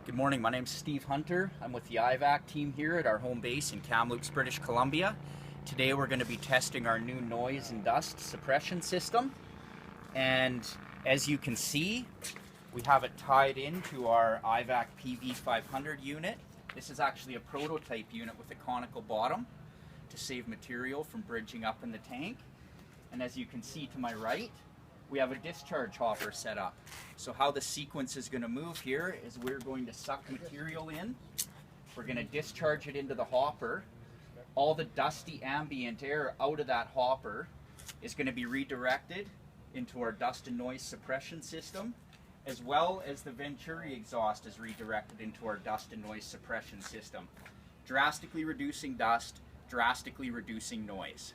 Good morning, my name's Steve Hunter. I'm with the IVAC team here at our home base in Kamloops, British Columbia. Today we're going to be testing our new noise and dust suppression system. And as you can see, we have it tied into our IVAC PV500 unit. This is actually a prototype unit with a conical bottom to save material from bridging up in the tank. And as you can see to my right, we have a discharge hopper set up. So how the sequence is going to move here is we're going to suck material in. We're going to discharge it into the hopper. All the dusty ambient air out of that hopper is going to be redirected into our dust and noise suppression system, as well as the Venturi exhaust is redirected into our dust and noise suppression system, drastically reducing dust, drastically reducing noise.